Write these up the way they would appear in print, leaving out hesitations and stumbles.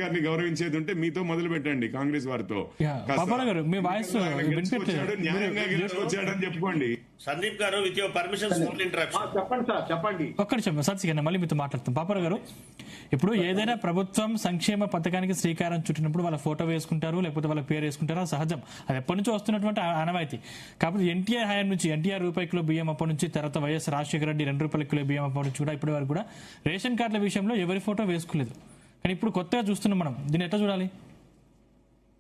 గారిని గౌరవించేది ఉంటే మీతో మొదలు పెట్టండి, కాంగ్రెస్ వారితో. మీ వాయిస్ న్యాయంగా గెలుచుకొచ్చాడని చెప్పుకోండి. సందీప్ గారు విత్ యువర్ పర్మిషన్ చెప్పండి సార్, చెప్పండి. ఒక్క నిమిషం సత్యగారు, మళ్ళీ మీతో మాట్లాడుతాం. పాపారావు గారు, ఇప్పుడు ఏదైనా ప్రభుత్వం సంక్షేమ పథకానికి శ్రీకారం చుట్టినప్పుడు వాళ్ళ ఫోటో వేసుకుంటారు, లేకపోతే వాళ్ళ పేరు వేసుకుంటారు, అది సహజం. అది ఎప్పటి నుంచో వస్తున్నటువంటి ఆనవాయితీ. కాకపోతే ఎన్టీఆర్ హయాం నుంచి ఎన్టీఆర్ రూపాయి కిలో బియ్యం అప్పటి నుంచి, తర్వాత వైఎస్ రాజశేఖర రెడ్డి ₹2 కిలో బియ్యం అప్పటి నుంచి కూడా ఇప్పటి వరకు కూడా రేషన్ కార్డుల విషయంలో ఎవరి ఫోటో వేసుకోలేదు. కానీ ఇప్పుడు కొత్తగా చూస్తున్నాం మనం, దీన్ని ఎట్లా చూడాలి?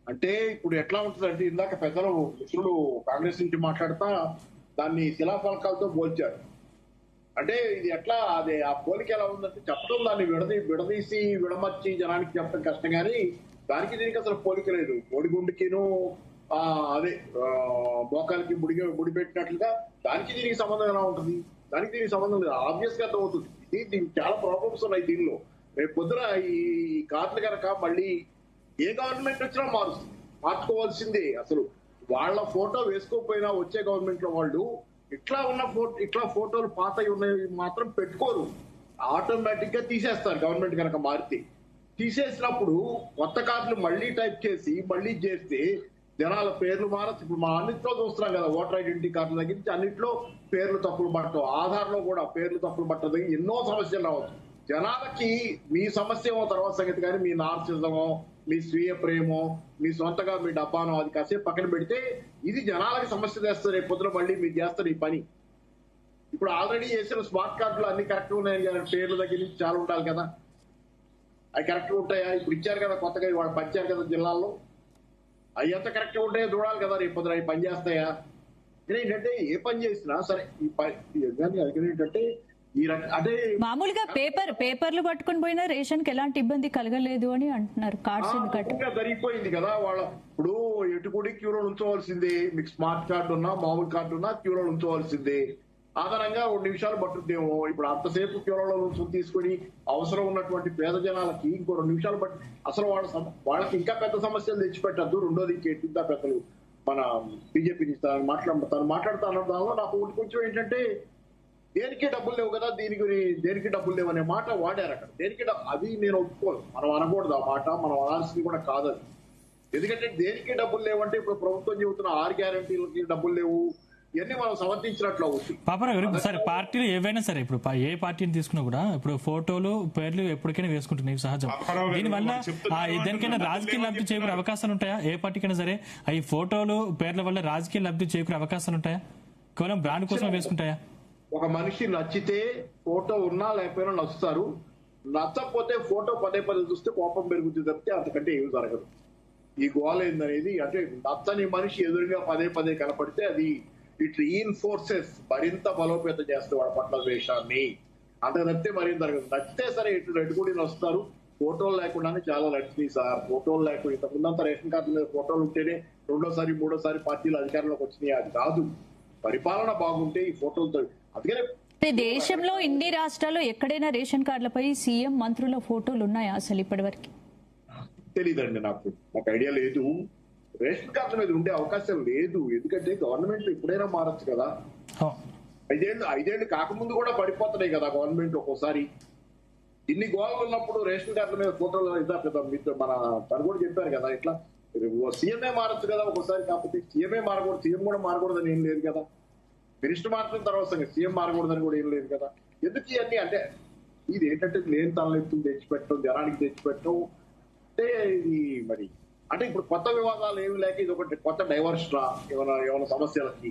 అంటే ఇప్పుడు ఎట్లా ఉంటుందంటే, ఇందాక పెద్దలు మిత్రులు కాంగ్రెస్ నుంచి మాట్లాడుతా దాన్ని శిలాఫలకాలతో పోల్చారు. అంటే ఇది ఎట్లా, అది ఆ పోలిక ఎలా ఉందంటే చెప్పడం, దాన్ని విడదీసి విడమర్చి జనానికి చెప్పడం కష్టం, కానీ దానికి దీనికి అసలు పోలిక లేదు. బొడిగుండుకిను అదే మోకాలకి ముడి పెట్టినట్లుగా దానికి దీనికి సంబంధం ఎలా ఉంటుంది? దానికి దీనికి సంబంధం లేదు, ఆబ్వియస్ గా అవుతుంది. దీనికి చాలా ప్రాబ్లమ్స్ ఉన్నాయి దీనిలో. రేపు పొద్దున ఈ కార్డులు కనుక మళ్ళీ ఏ గవర్నమెంట్ వచ్చినా మార్చుకోవాల్సిందే. అసలు వాళ్ళ ఫోటో వేసుకోకపోయినా వచ్చే గవర్నమెంట్ లో వాళ్ళు ఇట్లా ఫోటోలు పాత ఉన్నాయి మాత్రం పెట్టుకోరు, ఆటోమేటిక్ గా తీసేస్తారు. గవర్నమెంట్ కనుక మారితే తీసేసినప్పుడు కొత్త కార్డులు మళ్ళీ టైప్ చేసి మళ్ళీ చేస్తే జనాల పేర్లు మారచ్చు. ఇప్పుడు మనం అన్నింటిలో చూస్తున్నాం కదా, ఓటర్ ఐడెంటిటీ కార్డుల దగ్గర నుంచి అన్నింటిలో పేర్లు తప్పులు పట్టడం, ఆధార్ లో కూడా పేర్లు తప్పులు పట్టడం, ఎన్నో సమస్యలు రావచ్చు. జనాలకి మీ సమస్య ఏమో తర్వాత సంగతి, కానీ మీ నార్సిజమో, మీ స్వీయ ప్రేమో, మీ సొంతగా మీ డబ్బానో అది కాసేపు పక్కన పెడితే ఇది జనాలకి సమస్య చేస్తారు. రేపు పొద్దున మళ్ళీ మీరు చేస్తారు ఈ పని. ఇప్పుడు ఆల్రెడీ చేసిన స్మార్ట్ కార్డులు అన్ని కరెక్ట్ ఉన్నాయి కదా, పేర్ల దగ్గర నుంచి చాలా ఉండాలి కదా, అవి కరెక్ట్ ఉంటాయా? ఇప్పుడు ఇచ్చారు కదా కొత్తగా, వాళ్ళు పంచారు కదా జిల్లాల్లో, అవి ఎంత కరెక్ట్ ఉంటాయో చూడాలి కదా. రేపు పొద్దున అవి పని చేస్తాయా? ఏంటంటే ఏ పని చేసినా సరే ఏంటంటే అంటే మామూలుగా పేపర్లు పట్టుకుని పోయినా రేషన్ కి ఎలాంటి ఇబ్బంది కలగలేదు అని అంటున్నారు. కార్డ్స్ జరిగిపోయింది కదా వాళ్ళ. ఇప్పుడు ఎటుకుడి క్యూలో ఉంచవలసిందే, మీకు స్మార్ట్ కార్డు ఉన్నా మామూలు కార్డు ఉన్నా క్యూలో ఉంచవలసిందే. అదనంగా 2 నిమిషాలు పట్టుద్దేమో. ఇప్పుడు అంతసేపు క్యూలలో తీసుకుని అవసరం ఉన్నటువంటి పేద జనాలకి ఇంకో 2 నిమిషాలు బట్టి అసలు వాళ్ళకి ఇంకా పెద్ద సమస్యలు తెచ్చిపెట్టద్దు. రెండోది ఇంకెట్టిద్దా పెద్దలు మన బీజేపీ తను మాట్లాడుతా అన్న దానిలో నాకు కొంచెం ఏంటంటే, దేనికి డబ్బులు లేవు కదా, దేనికి డబ్బులు లేవు అనే మాట వాడారు అక్కడ. దేనికి అది నేను ఒప్పుకోను, మనం అనకూడదు ఆ మాట, మనం అనాల్సింది కూడా కాదు అది. ఎందుకంటే దేనికి డబ్బులు లేవంటే ఇప్పుడు ప్రభుత్వం చెబుతున్న 6 గ్యారంటీలకి డబ్బులు లేవు, ఇవన్నీ మనం సమర్థించినట్లు అవుతుంది. పాపారావు గారు, సరే పార్టీలు ఏవైనా సరే, ఇప్పుడు ఏ పార్టీని తీసుకున్నా కూడా ఇప్పుడు ఫోటోలు పేర్లు ఎప్పటికైనా వేసుకుంటున్నాయి, సహజం. దీనివల్ల దేనికైనా రాజకీయ లబ్ధి చేకూరే అవకాశాలు ఉంటాయా? ఏ పార్టీకైనా సరే ఈ ఫోటోలు పేర్ల వల్ల రాజకీయ లబ్ధి చేకూరే అవకాశాలు ఉంటాయా? కేవలం బ్రాండ్ కోసం వేసుకుంటాయా? ఒక మనిషి నచ్చితే ఫోటో ఉన్నా లేకపోయినా నచ్చుతారు, నచ్చకపోతే ఫోటో పదే చూస్తే కోపం పెరుగుతుంది తప్పితే అంతకంటే ఏమి జరగదు. ఈ గోల ఏందనేది, అంటే నచ్చని మనిషి ఎదురుగా పదే కనపడితే అది ఇట్ రీఇన్ఫోర్సెస్, మరింత బలోపేతం చేస్తే వాడి పట్ల ద్వేషాన్ని. అంత తప్పితే మరింత జరగదు. నచ్చితే సరే ఎటు కూడా వస్తారు, ఫోటోలు లేకుండానే చాలా నచ్చింది సార్. ఫోటోలు లేకుండా ఇంతకుముందంతా రేషన్ కార్డు మీద ఫోటోలు ఉంటేనే రెండోసారి మూడోసారి పార్టీలు అధికారంలోకి వచ్చినాయి. అది కాదు, పరిపాలన బాగుంటే ఈ ఫోటోలతో. అందుకనే దేశంలో ఇన్ని రాష్ట్రాల్లో ఎక్కడైనా రేషన్ కార్డులపై సీఎం మంత్రుల ఫోటోలు ఉన్నాయా అసలు ఇప్పటివరకు? తెలీదండి, నాకు ఐడియా లేదు. రేషన్ కార్డుల మీద ఉండే అవకాశం లేదు, ఎందుకంటే గవర్నమెంట్ ఎప్పుడైనా మారచ్చు కదా. 5 ఏళ్ళు కాకముందు కూడా పడిపోతున్నాయి కదా గవర్నమెంట్ ఒక్కోసారి. ఇన్ని గోళలు ఉన్నప్పుడు రేషన్ కార్డుల మీద ఫోటోలు మన తను కూడా చెప్పారు కదా, ఇట్లా సీఎంఏ మారచ్చు కదా ఒక్కోసారి. కాకపోతే సీఎంఏ మారకూడదు, సీఎం కూడా మారకూడదని ఏం లేదు కదా. మినిస్టర్ మార్చిన తర్వాత సీఎం మారకూడదని కూడా ఏం లేదు కదా. ఎందుకు ఇవన్నీ అంటే ఇది ఏంటంటే లేని తలెత్తులు తెచ్చిపెట్టడం, జనానికి తెచ్చిపెట్టడం అంటే ఇది మరి. అంటే ఇప్పుడు కొత్త వివాదాలు ఏమి లేక ఇది ఒకటి కొత్త డైవర్షన్ ఏమైనా సమస్యలకి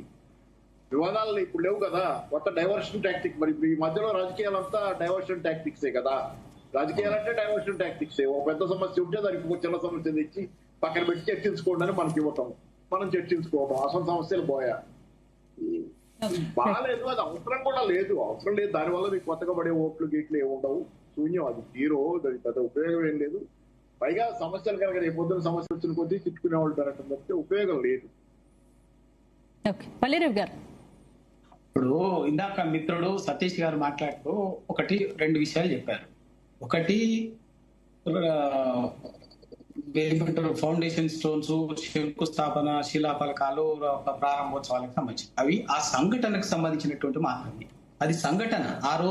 వివాదాలు ఇప్పుడు లేవు కదా, కొత్త డైవర్షన్ టాక్టిక్. మరి ఈ మధ్యలో రాజకీయాలంతా డైవర్షన్ టాక్టిక్సే కదా. రాజకీయాలంటే డైవర్షన్ టాక్టిక్సే. ఒక పెద్ద సమస్య ఉంటే దానికి ఒక చిన్న సమస్య తెచ్చి పక్కన పెట్టి చర్చించుకోండి అని మనకి ఇవ్వటం, మనం చర్చించుకోవటం, అసలు సమస్యలు పోయా బాగాలేదు. అది అవసరం కూడా లేదు, అవసరం లేదు. దానివల్ల మీకు కొత్తగా పడే ఓట్లు గీట్లు ఏముండవు, శూన్యం, అది జీరో. దానికి పెద్ద ఉపయోగం ఏం లేదు. పైగా సమస్యలు కనుక రేపు పొద్దున సమస్య వచ్చిన కొద్దీ తిట్టుకునే వాళ్ళు పెరగటం తప్పితే ఉపయోగం లేదు. ఇప్పుడు ఇందాక మిత్రుడు సతీష్ గారు మాట్లాడుతూ 1-2 విషయాలు చెప్పారు. ఒకటి ఫౌండేషన్ స్టోన్స్, శంకుస్థాపన, శిలాఫలకాలు, ప్రారంభోత్సవాలకు సంబంధించి అవి ఆ సంఘటనకు సంబంధించినటువంటి మాత్రమే. అది సంఘటన ఆ రోజు